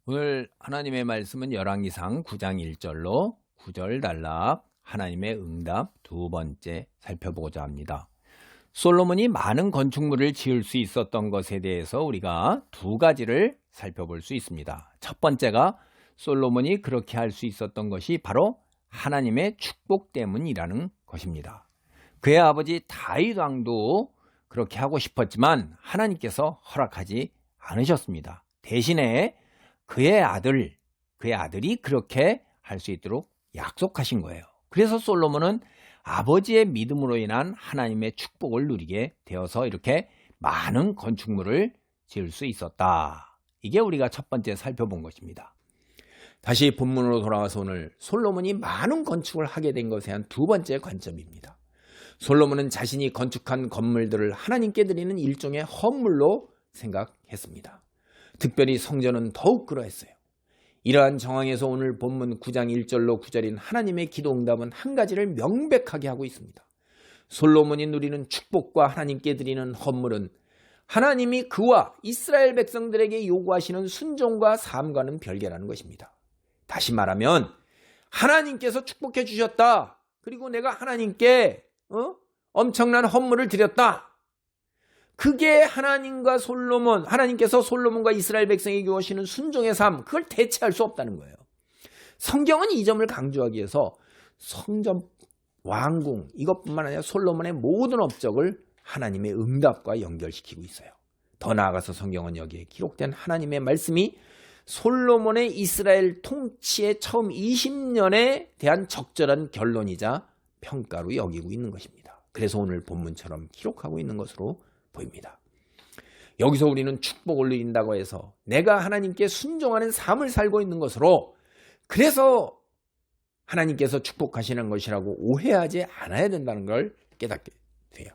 오늘 하나님의 말씀은 열왕기상 9장 1절로 9절 단락 하나님의 응답 두 번째 살펴보고자 합니다. 솔로몬이 많은 건축물을 지을 수 있었던 것에 대해서 우리가 두 가지를 살펴볼 수 있습니다. 첫 번째가 솔로몬이 그렇게 할 수 있었던 것이 바로 하나님의 축복 때문이라는 것입니다. 그의 아버지 다윗 왕도 그렇게 하고 싶었지만 하나님께서 허락하지 않으셨습니다. 대신에 그의 아들이 그렇게 할 수 있도록 약속하신 거예요. 그래서 솔로몬은 아버지의 믿음으로 인한 하나님의 축복을 누리게 되어서 이렇게 많은 건축물을 지을 수 있었다. 이게 우리가 첫 번째 살펴본 것입니다. 다시 본문으로 돌아와서 오늘 솔로몬이 많은 건축을 하게 된 것에 한 두 번째 관점입니다. 솔로몬은 자신이 건축한 건물들을 하나님께 드리는 일종의 헌물로 생각했습니다. 특별히 성전은 더욱 그러했어요. 이러한 정황에서 오늘 본문 9장 1절로 9절인 하나님의 기도 응답은 한 가지를 명백하게 하고 있습니다. 솔로몬이 누리는 축복과 하나님께 드리는 헌물은 하나님이 그와 이스라엘 백성들에게 요구하시는 순종과 삶과는 별개라는 것입니다. 다시 말하면 하나님께서 축복해 주셨다. 그리고 내가 하나님께 엄청난 헌물을 드렸다. 그게 하나님께서 솔로몬과 이스라엘 백성에게 요하시는 순종의 삶, 그걸 대체할 수 없다는 거예요. 성경은 이 점을 강조하기 위해서 성전, 왕궁, 이것뿐만 아니라 솔로몬의 모든 업적을 하나님의 응답과 연결시키고 있어요. 더 나아가서 성경은 여기에 기록된 하나님의 말씀이 솔로몬의 이스라엘 통치의 처음 20년에 대한 적절한 결론이자 평가로 여기고 있는 것입니다. 그래서 오늘 본문처럼 기록하고 있는 것으로 보입니다. 여기서 우리는 축복을 누린다고 해서 내가 하나님께 순종하는 삶을 살고 있는 것으로 그래서 하나님께서 축복하시는 것이라고 오해하지 않아야 된다는 걸 깨닫게 돼요.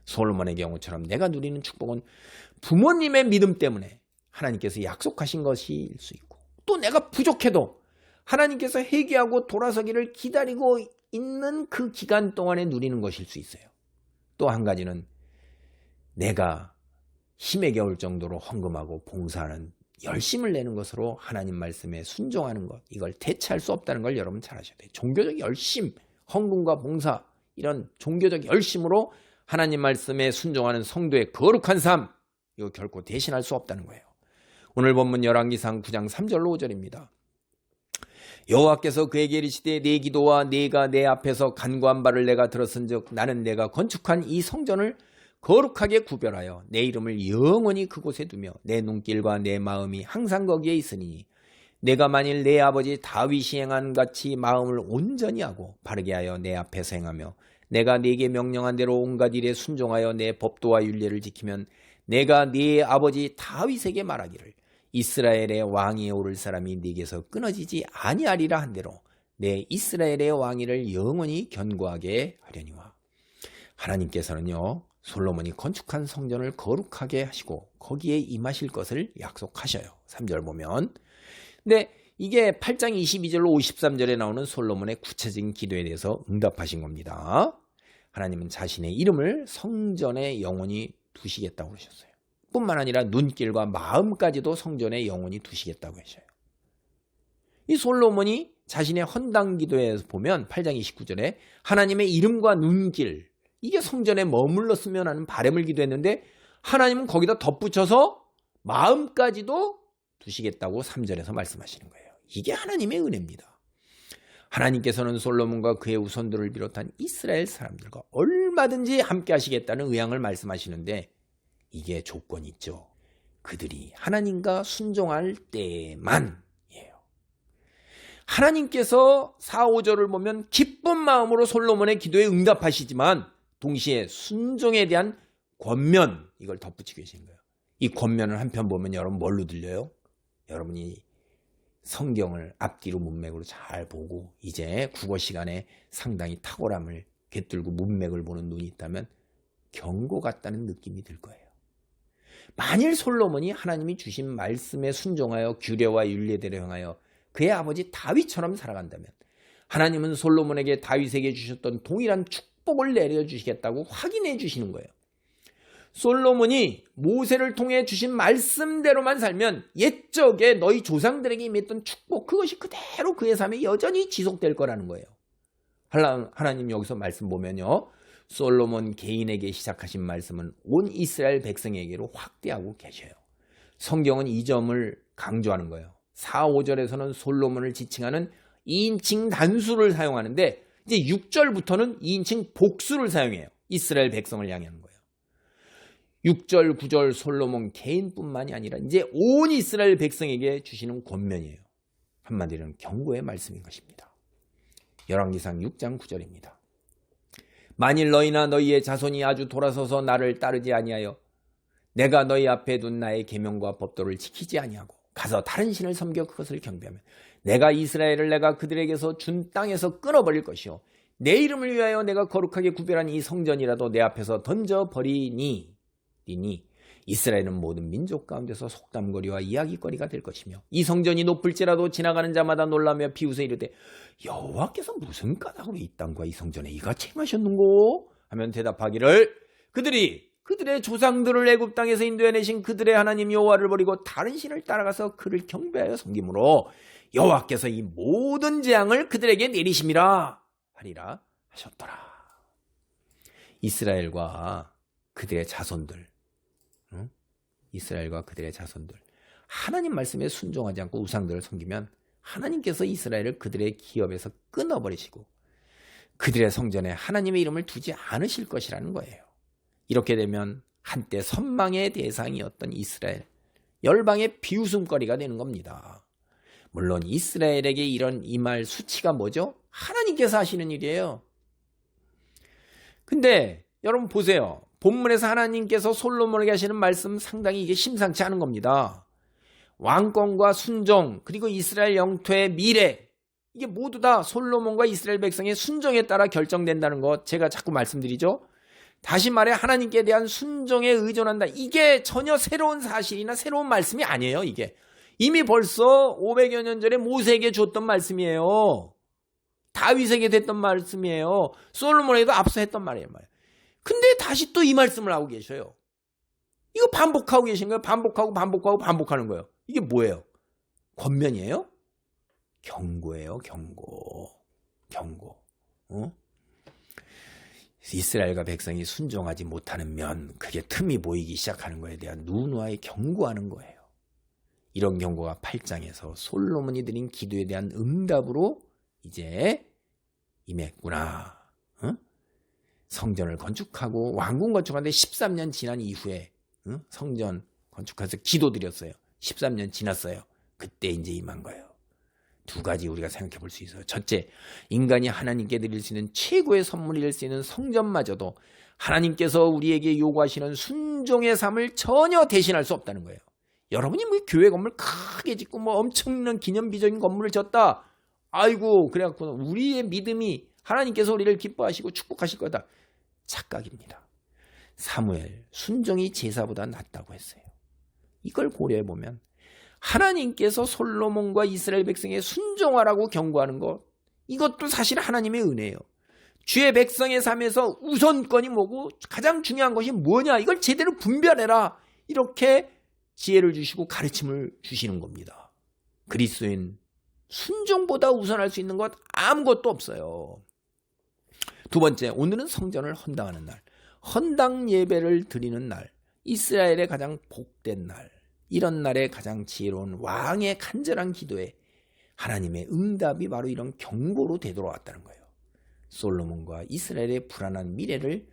솔로몬의 경우처럼 내가 누리는 축복은 부모님의 믿음 때문에 하나님께서 약속하신 것일 수 있고 또 내가 부족해도 하나님께서 회개하고 돌아서기를 기다리고 있는 그 기간 동안에 누리는 것일 수 있어요. 또 한 가지는 내가 힘에 겨울 정도로 헌금하고 봉사하는 열심을 내는 것으로 하나님 말씀에 순종하는 것, 이걸 대체할 수 없다는 걸 여러분 잘 아셔야 돼요. 종교적 열심, 헌금과 봉사, 이런 종교적 열심으로 하나님 말씀에 순종하는 성도의 거룩한 삶, 이거 결코 대신할 수 없다는 거예요. 오늘 본문 열왕기상 9장 3절로 5절입니다. 여호와께서 그에게 이르시되 내 기도와 네가 내 앞에서 간구한 바를 내가 들었은즉 나는 내가 건축한 이 성전을 거룩하게 구별하여 내 이름을 영원히 그곳에 두며 내 눈길과 내 마음이 항상 거기에 있으니 내가 만일 내 아버지 다윗이 행한 같이 마음을 온전히 하고 바르게 하여 내 앞에서 행하며 내가 네게 명령한 대로 온갖 일에 순종하여 내 법도와 율례를 지키면 내가 네 아버지 다윗에게 말하기를 이스라엘의 왕위에 오를 사람이 네게서 끊어지지 아니하리라 한 대로 내 이스라엘의 왕위를 영원히 견고하게 하려니와. 하나님께서는요, 솔로몬이 건축한 성전을 거룩하게 하시고 거기에 임하실 것을 약속하셔요. 3절 보면. 근데 이게 8장 22절로 53절에 나오는 솔로몬의 구체적인 기도에 대해서 응답하신 겁니다. 하나님은 자신의 이름을 성전에 영원히 두시겠다고 그러셨어요. 뿐만 아니라 눈길과 마음까지도 성전에 영원히 두시겠다고 하셔요. 이 솔로몬이 자신의 헌당 기도에서 보면 8장 29절에 하나님의 이름과 눈길, 이게 성전에 머물렀으면 하는 바람을 기도했는데 하나님은 거기다 덧붙여서 마음까지도 두시겠다고 3절에서 말씀하시는 거예요. 이게 하나님의 은혜입니다. 하나님께서는 솔로몬과 그의 후손들을 비롯한 이스라엘 사람들과 얼마든지 함께 하시겠다는 의향을 말씀하시는데 이게 조건이 있죠. 그들이 하나님과 순종할 때만이에요. 하나님께서 4, 5절을 보면 기쁜 마음으로 솔로몬의 기도에 응답하시지만 동시에 순종에 대한 권면, 이걸 덧붙이고 계신 거예요. 이 권면을 한편 보면 여러분 뭘로 들려요? 여러분이 성경을 앞뒤로 문맥으로 잘 보고 이제 국어 시간에 상당히 탁월함을 꿰뚫고 문맥을 보는 눈이 있다면 경고 같다는 느낌이 들 거예요. 만일 솔로몬이 하나님이 주신 말씀에 순종하여 규례와 율례대로 행하여 그의 아버지 다윗처럼 살아간다면 하나님은 솔로몬에게 다윗에게 주셨던 동일한 축복을 내려주시겠다고 확인해 주시는 거예요. 솔로몬이 모세를 통해 주신 말씀대로만 살면 옛적에 너희 조상들에게 임했던 축복, 그것이 그대로 그의 삶에 여전히 지속될 거라는 거예요. 하나님 여기서 말씀 보면요, 솔로몬 개인에게 시작하신 말씀은 온 이스라엘 백성에게로 확대하고 계셔요. 성경은 이 점을 강조하는 거예요. 4, 5절에서는 솔로몬을 지칭하는 2인칭 단수를 사용하는데 이제 6절부터는 2인칭 복수를 사용해요. 이스라엘 백성을 향하는 거예요. 6절, 9절 솔로몬 개인뿐만이 아니라 이제 온 이스라엘 백성에게 주시는 권면이에요. 한마디로는 경고의 말씀인 것입니다. 열왕기상 6장 9절입니다. 만일 너희나 너희의 자손이 아주 돌아서서 나를 따르지 아니하여 내가 너희 앞에 둔 나의 계명과 법도를 지키지 아니하고 가서 다른 신을 섬겨 그것을 경배하면 내가 이스라엘을 내가 그들에게서 준 땅에서 끊어버릴 것이요 내 이름을 위하여 내가 거룩하게 구별한 이 성전이라도 내 앞에서 던져버리니 이스라엘은 모든 민족 가운데서 속담거리와 이야기거리가 될 것이며 이 성전이 높을지라도 지나가는 자마다 놀라며 비웃어 이르되 여호와께서 무슨 까닭으로 이 땅과 이 성전에 이같이 행하셨는고 하면 대답하기를 그들의 조상들을 애굽 땅에서 인도해내신 그들의 하나님 여호와를 버리고 다른 신을 따라가서 그를 경배하여 섬김으로 여호와께서 이 모든 재앙을 그들에게 내리심이라 하리라 하셨더라. 이스라엘과 그들의 자손들 하나님 말씀에 순종하지 않고 우상들을 섬기면 하나님께서 이스라엘을 그들의 기업에서 끊어버리시고 그들의 성전에 하나님의 이름을 두지 않으실 것이라는 거예요. 이렇게 되면 한때 선망의 대상이었던 이스라엘, 열방의 비웃음거리가 되는 겁니다. 물론 이스라엘에게 이런 이 말 수치가 뭐죠? 하나님께서 하시는 일이에요. 근데 여러분 보세요. 본문에서 하나님께서 솔로몬에게 하시는 말씀 상당히 이게 심상치 않은 겁니다. 왕권과 순종 그리고 이스라엘 영토의 미래, 이게 모두 다 솔로몬과 이스라엘 백성의 순종에 따라 결정된다는 것 제가 자꾸 말씀드리죠. 다시 말해 하나님께 대한 순종에 의존한다. 이게 전혀 새로운 사실이나 새로운 말씀이 아니에요. 이게 이미 벌써 500여 년 전에 모세에게 줬던 말씀이에요. 다윗에게 됐던 말씀이에요. 솔로몬에게도 앞서 했던 말이에요. 근데 다시 또 이 말씀을 하고 계셔요. 이거 반복하고 계신 거예요. 반복하는 거예요. 이게 뭐예요? 권면이에요? 경고예요. 경고. 이스라엘과 백성이 순종하지 못하는 면 그게 틈이 보이기 시작하는 거에 대한 누누이 경고하는 거예요. 이런 경고가 8장에서 솔로몬이 드린 기도에 대한 응답으로 이제 임했구나. 성전을 건축하고 왕궁 건축하는데 13년 지난 이후에 성전 건축해서 기도드렸어요. 13년 지났어요. 그때 이제 임한 거예요. 두 가지 우리가 생각해 볼 수 있어요. 첫째, 인간이 하나님께 드릴 수 있는 최고의 선물이 될 수 있는 성전마저도 하나님께서 우리에게 요구하시는 순종의 삶을 전혀 대신할 수 없다는 거예요. 여러분이 뭐 교회 건물 크게 짓고 뭐 엄청난 기념비적인 건물을 졌다. 아이고 그래갖고 우리의 믿음이 하나님께서 우리를 기뻐하시고 축복하실 거다. 착각입니다. 사무엘, 순종이 제사보다 낫다고 했어요. 이걸 고려해 보면 하나님께서 솔로몬과 이스라엘 백성에 순종하라고 경고하는 것, 이것도 사실 하나님의 은혜예요. 주의 백성의 삶에서 우선권이 뭐고 가장 중요한 것이 뭐냐, 이걸 제대로 분별해라. 이렇게 지혜를 주시고 가르침을 주시는 겁니다. 그리스도인 순종보다 우선할 수 있는 것 아무것도 없어요. 두 번째, 오늘은 성전을 헌당하는 날, 헌당 예배를 드리는 날, 이스라엘의 가장 복된 날, 이런 날에 가장 지혜로운 왕의 간절한 기도에 하나님의 응답이 바로 이런 경고로 되돌아왔다는 거예요. 솔로몬과 이스라엘의 불안한 미래를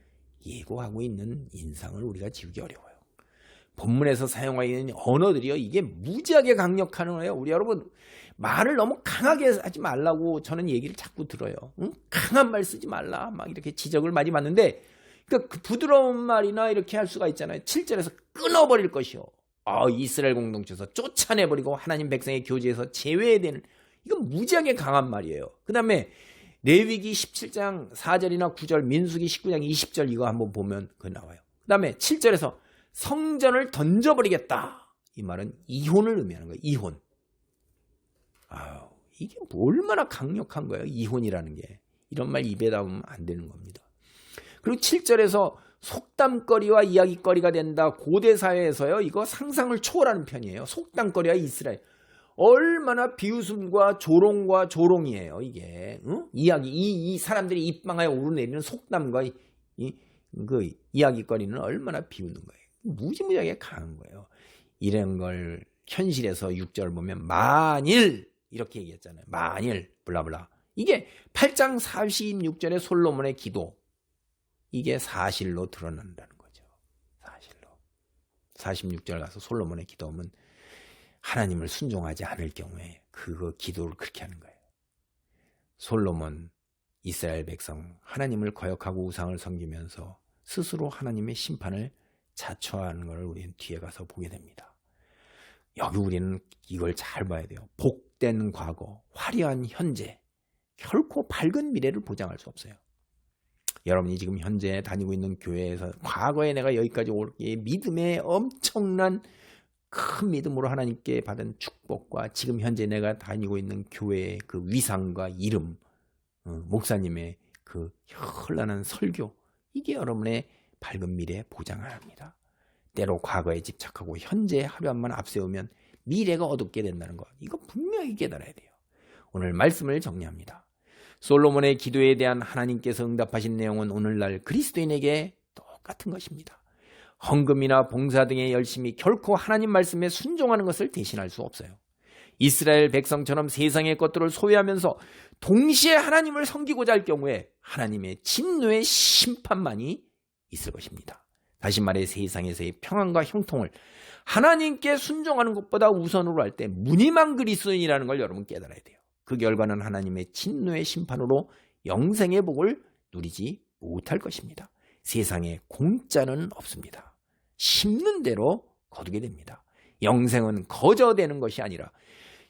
예고하고 있는 인상을 우리가 지우기 어려워요. 본문에서 사용하고 있는 언어들이요, 이게 무지하게 강력한 거예요. 우리 여러분, 말을 너무 강하게 하지 말라고 저는 얘기를 자꾸 들어요. 강한 말 쓰지 말라 막 이렇게 지적을 많이 받는데, 그러니까 그 부드러운 말이나 이렇게 할 수가 있잖아요. 7절에서 끊어버릴 것이요, 이스라엘 공동체에서 쫓아내버리고 하나님 백성의 교제에서 제외되는, 이건 무지하게 강한 말이에요. 그 다음에 레위기 17장 4절이나 9절, 민수기 19장 20절 이거 한번 보면 그거 나와요. 그 다음에 7절에서 성전을 던져버리겠다, 이 말은 이혼을 의미하는 거예요. 이혼. 이게 얼마나 강력한 거예요, 이혼이라는 게. 이런 말 입에 담으면 안 되는 겁니다. 그리고 7절에서 속담거리와 이야기거리가 된다. 고대 사회에서요. 이거 상상을 초월하는 편이에요. 속담거리와 이스라엘. 얼마나 비웃음과 조롱과 조롱이에요. 이게 이야기 이 사람들이 입방아에 오르내리는 속담과 그 이야기거리는 얼마나 비웃는 거예요. 무지무지하게 강한 거예요. 이런 걸 현실에서 6절 보면 만일 이렇게 얘기했잖아요. 만일 블라블라. 이게 8장 46절의 솔로몬의 기도. 이게 사실로 드러난다는 거죠. 사실로. 46절 가서 솔로몬의 기도하면 하나님을 순종하지 않을 경우에 그 기도를 그렇게 하는 거예요. 솔로몬, 이스라엘 백성, 하나님을 거역하고 우상을 섬기면서 스스로 하나님의 심판을 자초하는 것을 우리는 뒤에 가서 보게 됩니다. 여기 우리는 이걸 잘 봐야 돼요. 복된 과거, 화려한 현재, 결코 밝은 미래를 보장할 수 없어요. 여러분이 지금 현재 다니고 있는 교회에서 과거에 내가 여기까지 올게 믿음의 엄청난 큰 믿음으로 하나님께 받은 축복과 지금 현재 내가 다니고 있는 교회의 그 위상과 이름, 목사님의 그 현란한 설교, 이게 여러분의 밝은 미래에 보장을 합니다. 때로 과거에 집착하고 현재 하루한만 앞세우면 미래가 어둡게 된다는 것, 이거 분명히 깨달아야 돼요. 오늘 말씀을 정리합니다. 솔로몬의 기도에 대한 하나님께서 응답하신 내용은 오늘날 그리스도인에게 똑같은 것입니다. 헌금이나 봉사 등의 열심이 결코 하나님 말씀에 순종하는 것을 대신할 수 없어요. 이스라엘 백성처럼 세상의 것들을 소유하면서 동시에 하나님을 섬기고자 할 경우에 하나님의 진노의 심판만이 있을 것입니다. 다시 말해 세상에서의 평안과 형통을 하나님께 순종하는 것보다 우선으로 할 때 무늬만 그리스도인이라는 걸 여러분 깨달아야 돼요. 그 결과는 하나님의 진노의 심판으로 영생의 복을 누리지 못할 것입니다. 세상에 공짜는 없습니다. 심는 대로 거두게 됩니다. 영생은 거저되는 것이 아니라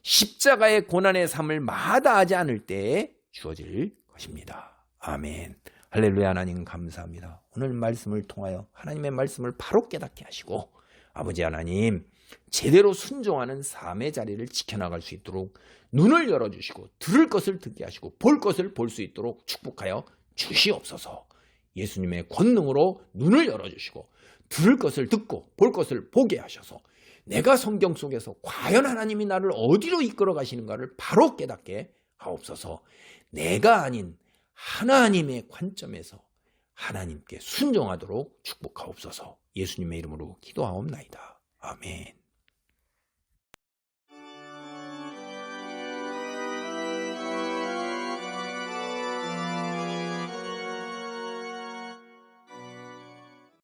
십자가의 고난의 삶을 마다하지 않을 때에 주어질 것입니다. 아멘. 할렐루야. 하나님 감사합니다. 오늘 말씀을 통하여 하나님의 말씀을 바로 깨닫게 하시고 아버지 하나님 제대로 순종하는 삶의 자리를 지켜나갈 수 있도록 눈을 열어주시고 들을 것을 듣게 하시고 볼 것을 볼 수 있도록 축복하여 주시옵소서. 예수님의 권능으로 눈을 열어주시고 들을 것을 듣고 볼 것을 보게 하셔서 내가 성경 속에서 과연 하나님이 나를 어디로 이끌어 가시는가를 바로 깨닫게 하옵소서. 내가 아닌 하나님의 관점에서 하나님께 순종하도록 축복하옵소서. 예수님의 이름으로 기도하옵나이다. 아멘.